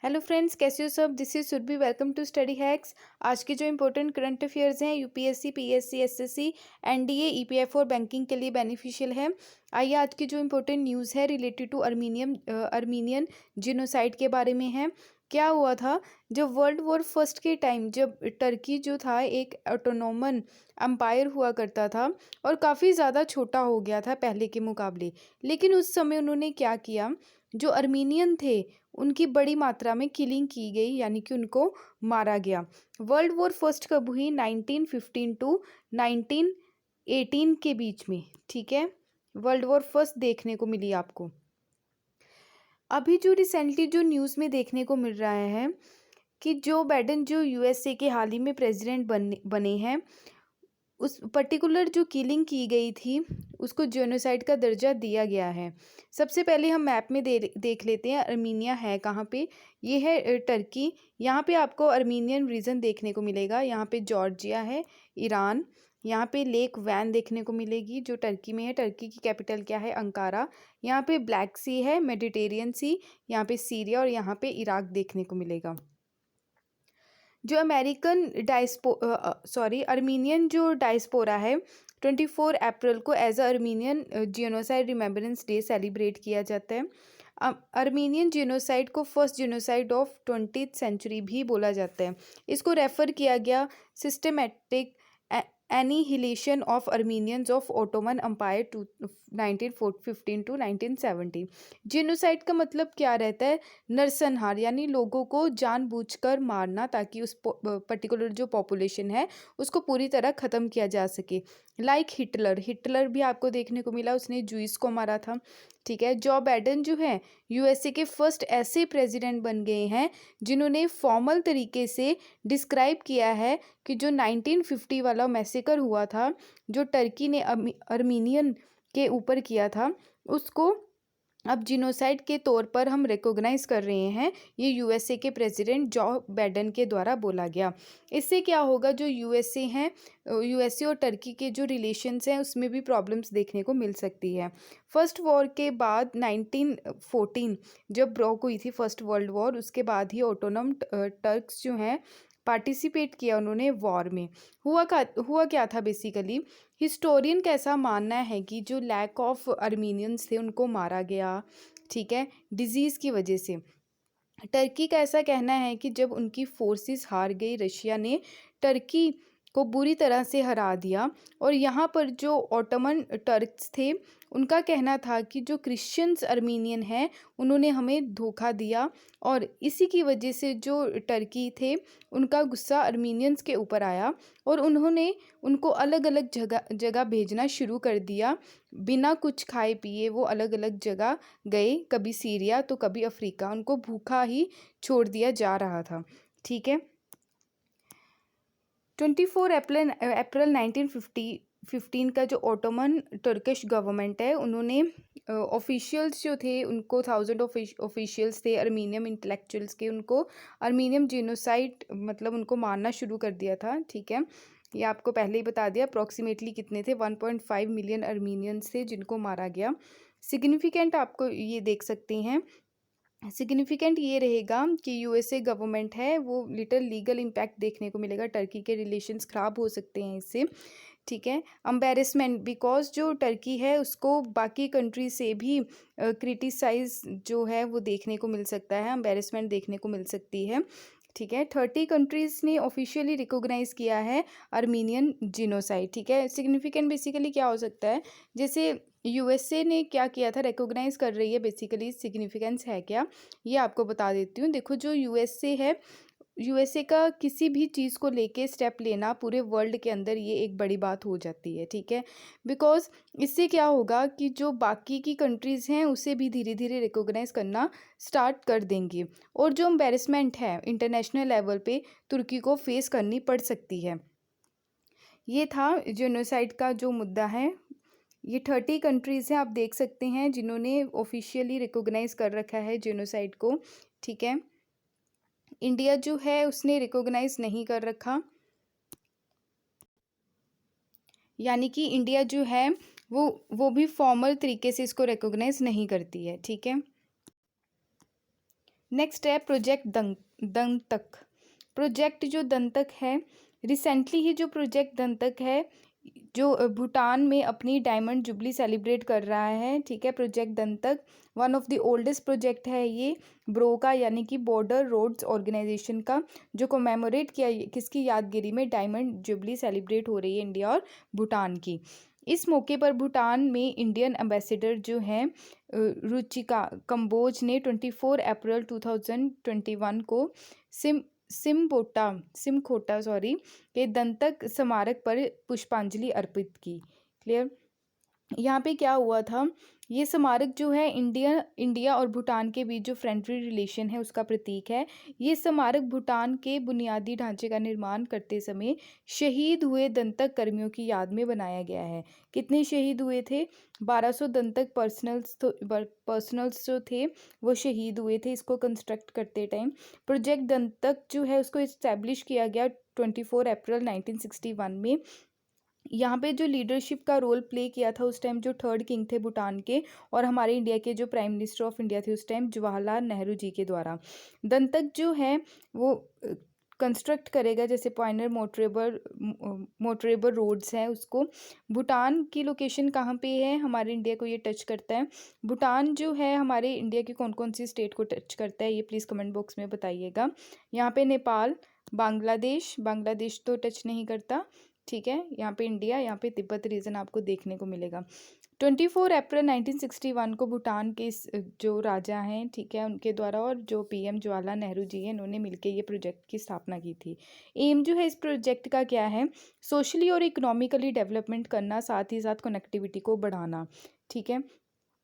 Hello friends, कैसे हो सब। This is Surabhi, welcome to Study Hacks. आज के जो इंपॉर्टेंट करंट अफेयर्स हैं UPSC, PSC, SSC, NDA, EPFO और बैंकिंग के लिए बेनिफिशियल है। आइए आज की जो इंपॉर्टेंट न्यूज़ है रिलेटेड टू अर्मीनियन जिनोसाइड के बारे में है। क्या हुआ था, जब वर्ल्ड वॉर फर्स्ट के टाइम जब टर्की जो था एक ऑटोनोमन अम्पायर हुआ करता था और काफ़ी ज़्यादा छोटा हो गया था पहले के मुकाबले। लेकिन उस समय उन्होंने क्या किया, जो अर्मीनियन थे उनकी बड़ी मात्रा में किलिंग की गई, यानी कि उनको मारा गया। वर्ल्ड वॉर फर्स्ट कब हुई? 1915 टू 1918 के बीच में। ठीक है, वर्ल्ड वॉर फर्स्ट देखने को मिली आपको। अभी जो रिसेंटली जो न्यूज़ में देखने को मिल रहा है कि जो बाइडेन जो यूएसए के हाल ही में प्रेसिडेंट बने हैं, उस पर्टिकुलर जो किलिंग की गई थी उसको जेनोसाइड का दर्जा दिया गया है। सबसे पहले हम मैप में देख लेते हैं अर्मीनिया है कहाँ पे। ये है टर्की। यहाँ पे आपको अर्मीनियन रीजन देखने को मिलेगा। यहाँ पे जॉर्जिया है, ईरान। यहाँ पे लेक वैन देखने को मिलेगी जो टर्की में है। टर्की की कैपिटल क्या है? अंकारा। यहाँ पे ब्लैक सी है, मेडिटेरियन सी। यहाँ पे सीरिया और यहाँ पे इराक देखने को मिलेगा। जो अर्मीनियन जो डायस्पोरा है, 24 अप्रैल को as a Armenian genocide remembrance day celebrate किया जाता है। अर्मीनियन जिनोसाइड को first genocide of 20th century भी बोला जाता है। इसको रेफर किया गया systematic annihilation of Armenians of Ottoman empire to 1915 to 1970। Genocide का मतलब क्या रहता है? नरसंहार, यानी लोगों को जानबूझकर मारना ताकि उस पर्टिकुलर जो पॉपुलेशन है उसको पूरी तरह ख़त्म किया जा सके। लाइक हिटलर भी आपको देखने को मिला, उसने जूइस को मारा था। ठीक है, जो बाइडेन जो है यूएसए के फर्स्ट ऐसे प्रेसिडेंट बन गए हैं जिन्होंने फॉर्मल तरीके से डिस्क्राइब किया है कि जो 1950 वाला मैसेकर हुआ था, जो टर्की ने अर्मीनियन के ऊपर किया था, उसको अब जिनोसाइड के तौर पर हम रिकॉग्नाइज कर रहे हैं। ये यूएसए के प्रेसिडेंट जो बाइडेन के द्वारा बोला गया। इससे क्या होगा, जो यूएसए हैं, यूएसए और टर्की के जो रिलेशंस हैं उसमें भी प्रॉब्लम्स देखने को मिल सकती है। फर्स्ट वॉर के बाद 1914 जब ब्रोक हुई थी फर्स्ट वर्ल्ड वॉर, उसके बाद ही ऑटोनम टर्क्स जो हैं पार्टिसिपेट किया उन्होंने वॉर में। हुआ क्या था बेसिकली, हिस्टोरियन का ऐसा मानना है कि जो लैक ऑफ अर्मीनियंस थे उनको मारा गया, ठीक है, डिजीज़ की वजह से। टर्की का ऐसा कहना है कि जब उनकी फोर्सेस हार गई, रशिया ने टर्की को बुरी तरह से हरा दिया। और यहाँ पर जो ऑटोमन टर्क्स थे उनका कहना था कि जो क्रिश्चियंस अर्मीनियन हैं उन्होंने हमें धोखा दिया, और इसी की वजह से जो टर्की थे उनका गुस्सा अर्मीनियंस के ऊपर आया और उन्होंने उनको अलग अलग जगह जगह भेजना शुरू कर दिया। बिना कुछ खाए पिए वो अलग अलग जगह गए, कभी सीरिया तो कभी अफ्रीका। उनको भूखा ही छोड़ दिया जा रहा था। ठीक है, 24 अप्रैल 1915 का जो ऑटोमन टर्किश गवर्नमेंट है उन्होंने ऑफिशियल्स जो थे उनको, थाउजेंड ऑफिशियल्स थे अर्मीनियम इंटेलेक्चुअल्स के, उनको अर्मीनियम जिनोसाइड मतलब उनको मारना शुरू कर दिया था। ठीक है, ये आपको पहले ही बता दिया। अप्रॉक्सीमेटली कितने थे? 1.5 मिलियन अर्मीनियंस थे जिनको मारा गया। सिग्निफिकेंट आपको ये देख सकते हैं, सिग्निफिकेंट ये रहेगा कि यूएसए गवर्नमेंट है वो लिटिल लीगल इम्पैक्ट देखने को मिलेगा। टर्की के रिलेशंस ख़राब हो सकते हैं इससे। ठीक है, एम्बेरसमेंट, बिकॉज जो टर्की है उसको बाकी कंट्री से भी क्रिटिसाइज जो है वो देखने को मिल सकता है, एम्बेरसमेंट देखने को मिल सकती है। ठीक है, 30 कंट्रीज़ ने ऑफिशियली रिकॉग्नाइज किया है अर्मीनियन जिनोसाइड। ठीक है, सिग्निफिकेंट बेसिकली क्या हो सकता है, जैसे यूएसए ने क्या किया था, रिकॉग्नाइज कर रही है, बेसिकली सिग्निफिकेंस है क्या ये आपको बता देती हूँ। देखो, जो यूएसए है, यूएसए का किसी भी चीज़ को लेके स्टेप लेना पूरे वर्ल्ड के अंदर ये एक बड़ी बात हो जाती है। ठीक है, बिकॉज इससे क्या होगा कि जो बाकी की कंट्रीज़ हैं उसे भी धीरे धीरे रिकॉग्नाइज करना स्टार्ट कर देंगे, और जो एम्बेरसमेंट है इंटरनेशनल लेवल पे तुर्की को फेस करनी पड़ सकती है। ये था जेनोसाइड का जो मुद्दा है। ये 30 कंट्रीज़ हैं, आप देख सकते हैं, जिन्होंने ऑफिशियली रिकॉग्नाइज कर रखा है जेनोसाइड को। ठीक है, इंडिया जो है उसने रिकॉग्नाइज नहीं कर रखा, यानी कि इंडिया जो है वो भी फॉर्मल तरीके से इसको रिकॉग्नाइज नहीं करती है। ठीक है, नेक्स्ट है प्रोजेक्ट दंतक। प्रोजेक्ट जो दंतक है, रिसेंटली ही जो प्रोजेक्ट दंतक है जो भूटान में अपनी डायमंड जुबली सेलिब्रेट कर रहा है, ठीक है। Project Dantak one of the oldest project है ये, ब्रोका यानी कि बॉर्डर रोड्स ऑर्गेनाइजेशन का, जो कोमेमोरेट किया किसकी यादगिरी में, डायमंड जुबली सेलिब्रेट हो रही है इंडिया और भूटान की। इस मौके पर भूटान में इंडियन एम्बेसडर जो हैं रुचिका कंबोज ने 24 अप्रैल 2021 को सिमखोटा के दंतक स्मारक पर पुष्पांजलि अर्पित की। क्लियर। यहाँ पे क्या हुआ था, ये स्मारक जो है इंडिया और भूटान के बीच जो फ्रेंडली रिलेशन है उसका प्रतीक है। ये स्मारक भूटान के बुनियादी ढांचे का निर्माण करते समय शहीद हुए दंतक कर्मियों की याद में बनाया गया है। कितने शहीद हुए थे? 1200 दंतक पर्सनल्स जो थे वो शहीद हुए थे इसको कंस्ट्रक्ट करते टाइम। प्रोजेक्ट दंतक जो है उसको इस्टेब्लिश किया गया 24 अप्रैल 1961 में। यहाँ पे जो लीडरशिप का रोल प्ले किया था उस टाइम जो थर्ड किंग थे भूटान के, और हमारे इंडिया के जो प्राइम मिनिस्टर ऑफ इंडिया थे उस टाइम जवाहरलाल नेहरू जी के द्वारा। दंतक जो है वो कंस्ट्रक्ट करेगा, जैसे पॉइनर मोटरेबल रोड्स हैं उसको। भूटान की लोकेशन कहाँ पे है, हमारे इंडिया को ये टच करता है। भूटान जो है हमारे इंडिया की कौन कौन सी स्टेट को टच करता है ये प्लीज़ कमेंट बॉक्स में बताइएगा। यहाँ पे नेपाल, बांग्लादेश तो टच नहीं करता, ठीक है। यहाँ पे इंडिया, यहाँ पे तिब्बत रीजन आपको देखने को मिलेगा। 24 अप्रैल 1961 को भूटान के जो राजा हैं, ठीक है, उनके द्वारा और जो पीएम जवाहरलाल नेहरू जी हैं इन्होंने मिलकर ये प्रोजेक्ट की स्थापना की थी। एम जो है इस प्रोजेक्ट का क्या है, सोशली और इकोनॉमिकली डेवलपमेंट करना, साथ ही साथ कनेक्टिविटी को बढ़ाना, ठीक है।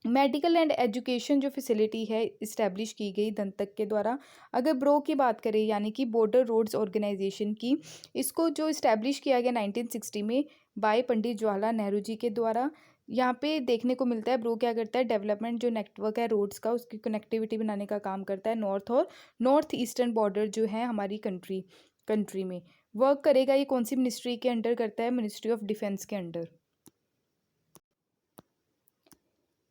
मेडिकल एंड एजुकेशन जो फैसिलिटी है इस्टेब्लिश की गई दंतक के द्वारा। अगर ब्रो की बात करें यानी कि बॉर्डर रोड्स ऑर्गेनाइजेशन की, इसको जो इस्टेब्लिश किया गया 1960 में बाय पंडित जवाहरलाल नेहरू जी के द्वारा। यहाँ पे देखने को मिलता है ब्रो क्या करता है, डेवलपमेंट जो नेटवर्क है रोड्स का उसकी कनेक्टिविटी बनाने का काम करता है। नॉर्थ ईस्टर्न बॉर्डर जो है हमारी कंट्री में वर्क करेगा। ये कौन सी मिनिस्ट्री के अंडर करता है, मिनिस्ट्री ऑफ डिफेंस के अंडर।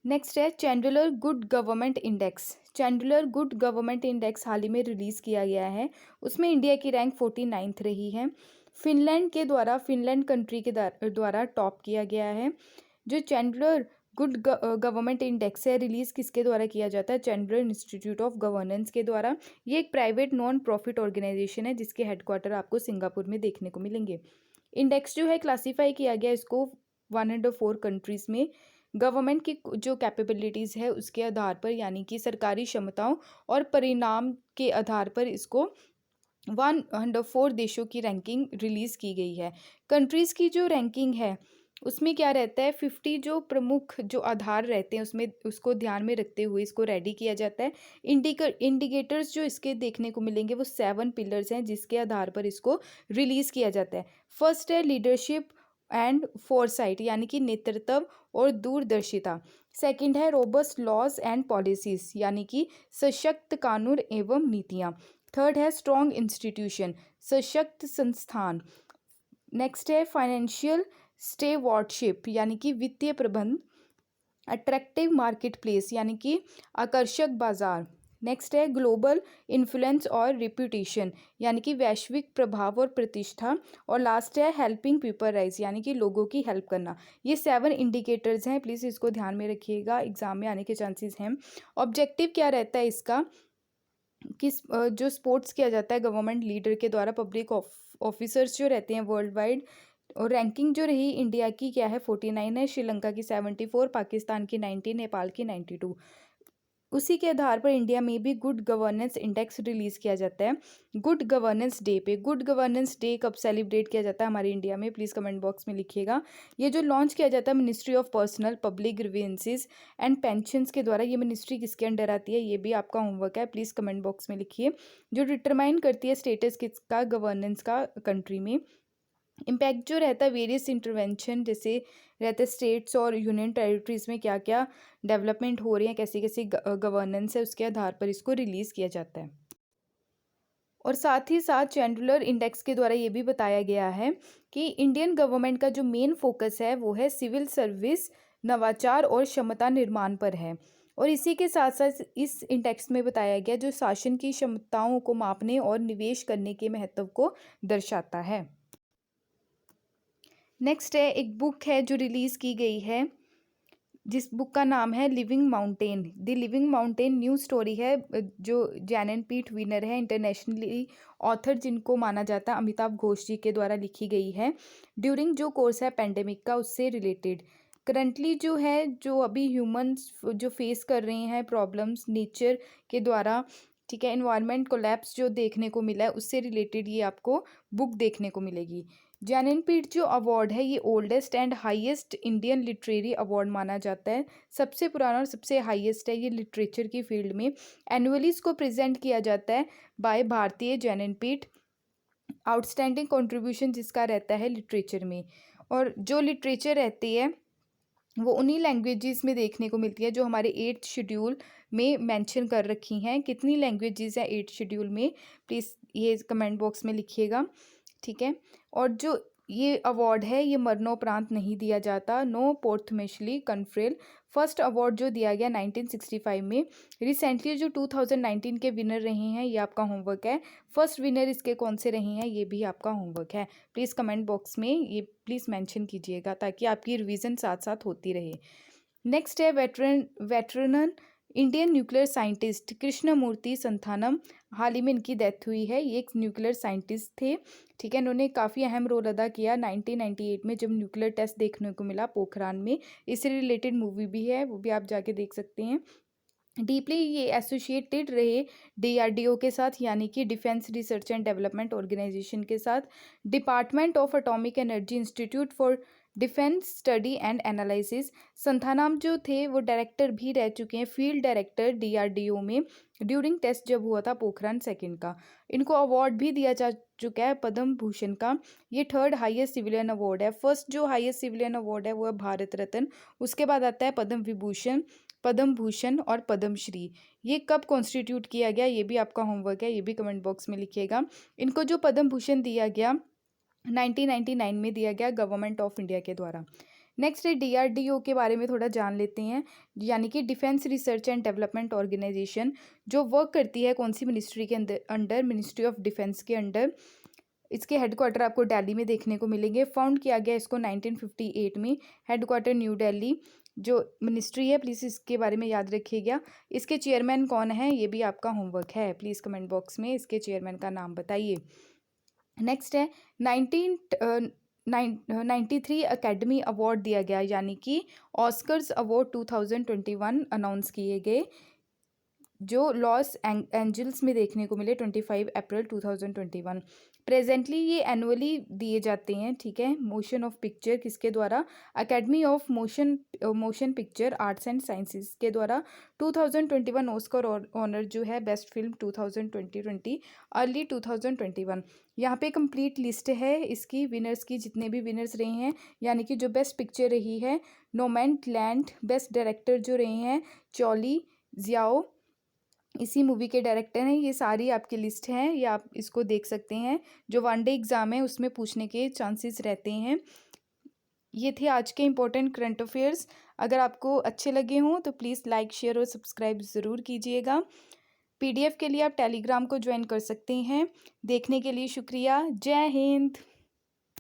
नेक्स्ट है Chandler good government index. Chandler good government index हाल ही में रिलीज़ किया गया है, उसमें इंडिया की रैंक 49th रही है। फिनलैंड कंट्री के द्वारा टॉप किया गया है। जो चैंडलर गुड गवर्नमेंट इंडेक्स है रिलीज़ किसके द्वारा किया जाता है, चैंडलर इंस्टीट्यूट ऑफ गवर्नेंस के द्वारा। ये एक प्राइवेट नॉन प्रॉफिट ऑर्गेनाइजेशन है जिसके हेडक्वार्टर आपको सिंगापुर में देखने को मिलेंगे। इंडेक्स जो है क्लासीफाई किया गया इसको 104 कंट्रीज़ में। गवर्नमेंट की जो कैपेबिलिटीज़ है उसके आधार पर, यानी कि सरकारी क्षमताओं और परिणाम के आधार पर इसको 104 देशों की रैंकिंग रिलीज़ की गई है। कंट्रीज़ की जो रैंकिंग है उसमें क्या रहता है, 50 जो प्रमुख जो आधार रहते हैं उसमें उसको ध्यान में रखते हुए इसको रेडी किया जाता है। इंडिकेटर्स जो इसके देखने को मिलेंगे वो 7 पिलर्स हैं जिसके आधार पर इसको रिलीज़ किया जाता है। फर्स्ट है लीडरशिप एंड फोरसाइट, यानी कि नेतृत्व और दूरदर्शिता। सेकंड है रोबस्ट लॉज एंड पॉलिसीज, यानी कि सशक्त कानून एवं नीतियाँ। थर्ड है स्ट्रॉन्ग इंस्टीट्यूशन, सशक्त संस्थान। नेक्स्ट है फाइनेंशियल स्टेवॉर्डशिप, यानी कि वित्तीय प्रबंध। अट्रैक्टिव मार्केट प्लेस, यानी कि आकर्षक बाजार। नेक्स्ट है ग्लोबल इन्फ्लुएंस और रिप्यूटेशन, यानी कि वैश्विक प्रभाव और प्रतिष्ठा। और लास्ट है हेल्पिंग पीपल राइज, यानी कि लोगों की हेल्प करना। ये 7 इंडिकेटर्स हैं, प्लीज़ इसको ध्यान में रखिएगा, एग्जाम में आने के चांसेस हैं। ऑब्जेक्टिव क्या रहता है इसका, किस जो स्पोर्ट्स किया जाता है गवर्नमेंट लीडर के द्वारा, पब्लिक ऑफिसर्स जो रहते हैं वर्ल्ड वाइड। और रैंकिंग जो रही इंडिया की क्या है 49 है, श्रीलंका की 74, पाकिस्तान की 90, नेपाल की 92। उसी के आधार पर इंडिया में भी गुड गवर्नेंस इंडेक्स रिलीज़ किया जाता है गुड गवर्नेंस डे पे। गुड गवर्नेंस डे कब सेलिब्रेट किया जाता है हमारे इंडिया में, प्लीज़ कमेंट बॉक्स में लिखिएगा। ये जो लॉन्च किया जाता है ministry of personnel public grievances and pensions के द्वारा, ये मिनिस्ट्री किसके अंडर आती है, ये भी आपका होमवर्क है, प्लीज़ कमेंट बॉक्स में लिखिए। जो डिटरमाइन करती है स्टेटस किसका, गवर्नेंस का कंट्री में। इम्पैक्ट जो रहता है वेरियस इंटरवेंशन, जैसे रहते स्टेट्स और यूनियन टेरिटरीज़ में क्या क्या डेवलपमेंट हो रही हैं, कैसी कैसी गवर्नेंस है, उसके आधार पर इसको रिलीज़ किया जाता है। और साथ ही साथ चैंडलर इंडेक्स के द्वारा ये भी बताया गया है कि इंडियन गवर्नमेंट का जो मेन फोकस है वो है सिविल सर्विस, नवाचार और क्षमता निर्माण पर है। और इसी के साथ साथ इस इंडेक्स में बताया गया जो शासन की क्षमताओं को मापने और निवेश करने के महत्व को दर्शाता है। नेक्स्ट है एक बुक है जो रिलीज़ की गई है, जिस बुक का नाम है living mountain. The living mountain new story है, जो ज्ञानपीठ विनर है इंटरनेशनली ऑथर जिनको माना जाता है अमिताभ घोष जी के द्वारा लिखी गई है। ड्यूरिंग जो कोर्स है पेंडेमिक का उससे रिलेटेड करंटली जो है, जो अभी ह्यूमंस जो फेस कर रहे हैं प्रॉब्लम्स नेचर के द्वारा, ठीक है, एनवायरनमेंट कोलैप्स जो देखने को मिला है उससे रिलेटेड ये आपको बुक देखने को मिलेगी। ज्ञानपीठ जो अवार्ड है ये oldest and highest Indian literary award माना जाता है। सबसे पुराना और सबसे हाईएस्ट है ये लिटरेचर की फील्ड में। एनुअली इसको प्रेजेंट किया जाता है बाय भारतीय ज्ञानपीठ। आउटस्टैंडिंग कंट्रीब्यूशन जिसका रहता है लिटरेचर में, और जो लिटरेचर रहती है वो उन्हीं लैंग्वेजेस में देखने को मिलती है जो हमारे 8th शेड्यूल में मेंशन कर रखी हैं। कितनी लैंग्वेजेस हैं 8th शेड्यूल में, प्लीज़ ये कमेंट बॉक्स में लिखिएगा, ठीक है। और जो ये अवार्ड है ये मरणोपरांत नहीं दिया जाता, नो पोर्थमेशली कन्फ्रेल। फर्स्ट अवार्ड जो दिया गया 1965 में। रिसेंटली जो 2019 के विनर रहे हैं ये आपका होमवर्क है। फर्स्ट विनर इसके कौन से रहे हैं ये भी आपका होमवर्क है। प्लीज़ कमेंट बॉक्स में ये प्लीज़ मेंशन कीजिएगा ताकि आपकी रिवीजन साथ साथ होती रहे। नेक्स्ट है veteran Indian nuclear scientist Krishnamurthy Santhanam. हाल ही में इनकी डेथ हुई है। ये एक न्यूक्लियर साइंटिस्ट थे, ठीक है। इन्होंने काफ़ी अहम रोल अदा किया 1998 में जब न्यूक्लियर टेस्ट देखने को मिला पोखरान में। इससे रिलेटेड मूवी भी है, वो भी आप जाके देख सकते हैं। डीपली ये एसोसिएटेड रहे डीआरडीओ के साथ, यानी कि defence research and development organisation के साथ। Department of atomic energy institute for defence study and analysis. Santhanam जो थे वो डायरेक्टर भी रह चुके हैं, फील्ड डायरेक्टर डीआरडीओ में ड्यूरिंग टेस्ट जब हुआ था पोखरान सेकंड का। इनको अवार्ड भी दिया जा चुका है पद्म भूषण का। ये 3rd हाईएस्ट सिविलियन अवार्ड है। फर्स्ट जो हाईएस्ट सिविलियन अवार्ड है वो है भारत रत्न, उसके बाद आता है पद्म विभूषण, पद्म भूषण और पद्मश्री। ये कब कॉन्स्टिट्यूट किया गया ये भी आपका होमवर्क है, ये भी कमेंट बॉक्स में लिखिएगा। इनको जो पद्म भूषण दिया गया 1999 में दिया गया गवर्नमेंट ऑफ इंडिया के द्वारा। नेक्स्ट है डीआरडीओ के बारे में थोड़ा जान लेते हैं, यानी कि defence research and development organisation, जो वर्क करती है कौन सी मिनिस्ट्री के अंडर, मिनिस्ट्री ऑफ डिफेंस के अंडर। इसके हेडक्वार्टर आपको दिल्ली में देखने को मिलेंगे। फाउंड किया गया इसको 1958 में। Headquarter new Delhi. जो मिनिस्ट्री है प्लीज़ इसके बारे में याद रखिएगा। इसके चेयरमैन कौन है ये भी आपका होमवर्क है, प्लीज़ कमेंट बॉक्स में इसके चेयरमैन का नाम बताइए। नेक्स्ट है 1993 अकेडमी अवार्ड दिया गया, यानी कि ऑस्कर्स अवार्ड 2021 अनाउंस किए गए, जो लॉस एंजल्स में देखने को मिले 25 अप्रैल 2021। प्रेजेंटली ये एनुअली दिए जाते हैं, ठीक है। मोशन ऑफ पिक्चर किसके द्वारा, academy of motion picture arts and sciences के द्वारा। 2021 ऑस्कर ऑनर जो है बेस्ट फिल्म 2020 अर्ली 2021। यहाँ पे कंप्लीट लिस्ट है इसकी विनर्स की, जितने भी विनर्स रहे हैं, यानी कि जो बेस्ट पिक्चर रही है नोमैंसलैंड, बेस्ट डायरेक्टर जो रहे हैं चौली जियाओ, इसी मूवी के डायरेक्टर हैं। ये सारी आपकी लिस्ट है, ये आप इसको देख सकते हैं। जो वनडे एग्ज़ाम है उसमें पूछने के चांसेस रहते हैं। ये थे आज के इम्पोर्टेंट करंट अफेयर्स। अगर आपको अच्छे लगे हों तो प्लीज़ लाइक शेयर और सब्सक्राइब ज़रूर कीजिएगा। पीडीएफ के लिए आप टेलीग्राम को ज्वाइन कर सकते हैं। देखने के लिए शुक्रिया। जय हिंद।